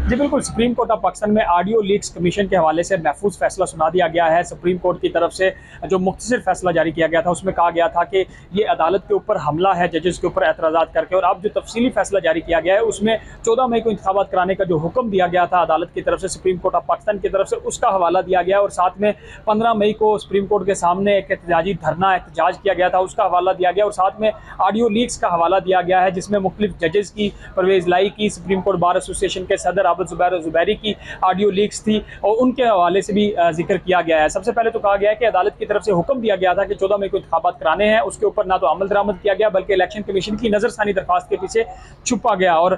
जी बिल्कुल, supreme court of Pakistan में audio leaks commission के हवाले से महफूज फैसला सुना दिया गया है। सुप्रीम कोर्ट की तरफ से जो मुख्तसर फैसला जारी किया गया था उसमें कहा गया था कि ये अदालत के ऊपर हमला है जजेस के ऊपर एतराज़ात करके, और अब जो तफसीली फैसला जारी किया गया है उसमें 14 मई को इंतखाबात कराने का जो हुक्म दिया गया था अदालत की तरफ से, सुप्रीम कोर्ट ऑफ पाकिस्तान की तरफ से, उसका हवाला दिया गया। और साथ में 15 मई को सुप्रीम कोर्ट के सामने एक एहतजाजी धरना एहतजाज किया गया था, उसका हवाला दिया गया। और साथ में ऑडियो लीक्स का हवाला दिया गया है जिसमें मुख्तलिफ जजेस की, परवेज़ लाई की, सुप्रीम कोर्ट बार एसोसिएशन के सदर आबिद ज़ुबैरी की ऑडियो लीक्स थी और उनके हवाले से भी जिक्र किया गया है। सबसे पहले तो कहा गया है कि अदालत की तरफ से हुक्म दिया गया था कि 14 मई को इंतखाबात कराने हैं, उसके ऊपर ना तो अमल दरामद किया गया बल्कि इलेक्शन कमीशन की नज़रसानी दरख्वास्त के पीछे छुपा गया। और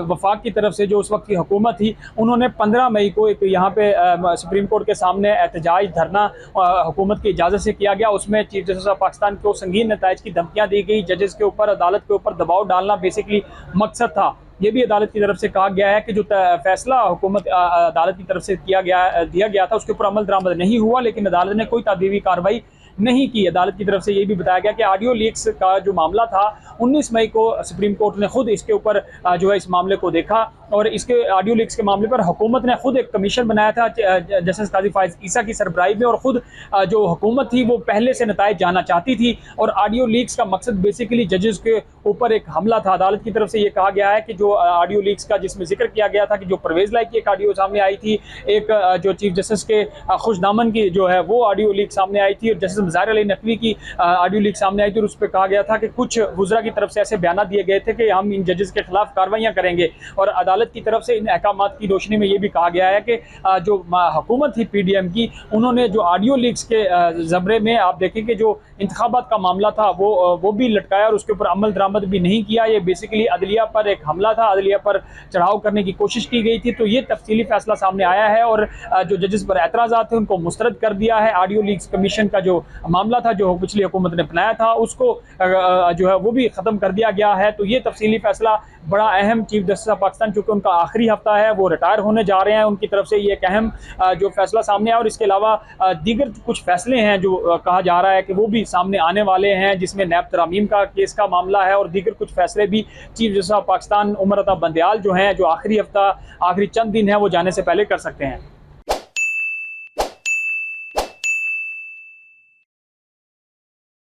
वफाक की तरफ से जो उस वक्त की हुकूमत थी उन्होंने 15 मई को एक यहाँ पे सुप्रीम कोर्ट के सामने एहतजाज धरना हुकूमत की इजाज़त से किया गया। उसमें चीफ जस्टिस ऑफ पाकिस्तान को संगीन नताइज की धमकियाँ दी गई, जजेस के ऊपर, अदालत के ऊपर दबाव डालना बेसिकली मकसद था। ये भी अदालत की तरफ से कहा गया है कि जो फैसला हुकूमत अदालत की तरफ से दिया गया था उसके ऊपर अमल दरामद नहीं हुआ, लेकिन अदालत ने कोई तादीबी कार्रवाई नहीं की। अदालत की तरफ से ये भी बताया गया कि ऑडियो लीक्स का जो मामला था 19 मई को सुप्रीम कोर्ट ने खुद इसके ऊपर जो है इस मामले को देखा, और इसके ऑडियो लीक्स के मामले पर हुकूमत ने खुद एक कमीशन बनाया था जस्टिस काजी फाइज ईसा की सरबराही में, और खुद जो हुकूमत थी वो पहले से नताइज जानना चाहती थी। और ऑडियो लीक्स का मकसद बेसिकली जजेस के ऊपर एक हमला था। अदालत की तरफ से ये कहा गया है कि जो ऑडियो लीक्स का जिसमें जिक्र किया गया था कि जो परवेज़ लाई की एक ऑडियो सामने आई थी, एक जो चीफ जस्टिस के खुशदामन की जो है वो ऑडियो लीक सामने आई थी, और जस्टिस मज़ाहिर अली नकवी की ऑडियो लीक सामने आई थी, और उस पर कहा गया था कि कुछ वुज़रा की तरफ से ऐसे बयान दिए गए थे कि हम इन जजेस के खिलाफ कार्रवाइयाँ करेंगे। और अदालत की तरफ से इन अहकामात की रोशनी में ये भी कहा गया है कि जो हुकूमत थी PDM की, उन्होंने जो ऑडियो लीक्स के ज़मरे में आप देखें कि जो इंतखाबात का मामला था वो भी लटकाया और उसके ऊपर अमल दरामद भी नहीं किया। ये बेसिकली अदलिया पर एक हमला था, अदलिया पर चढ़ाव करने की कोशिश की गई थी। तो ये तफसीली फैसला सामने आया है और जो जजेस पर एतराज़ात थे उनको मुस्तरद कर दिया है। ऑडियो लीक्स कमीशन का जो मामला था जो पिछली हुकूमत ने अपनाया था उसको जो है वो भी ख़त्म कर दिया गया है। तो ये तफसीली फैसला बड़ा अहम, चीफ जस्टिस ऑफ पाकिस्तान चूँकि उनका आखिरी हफ्ता है, वो रिटायर होने जा रहे हैं, उनकी तरफ से ये एक अहम जो फैसला सामने आया। और इसके अलावा दीगर कुछ फैसले हैं जो कहा जा रहा है कि वो भी सामने आने वाले हैं, जिसमें नैब तरामीम का केस का मामला है और दीगर कुछ फैसले भी chief justice of Pakistan Umar Ata Bandial जो हैं, जो आखिरी हफ्ता, आखिरी चंद दिन है वो जाने से पहले कर सकते हैं।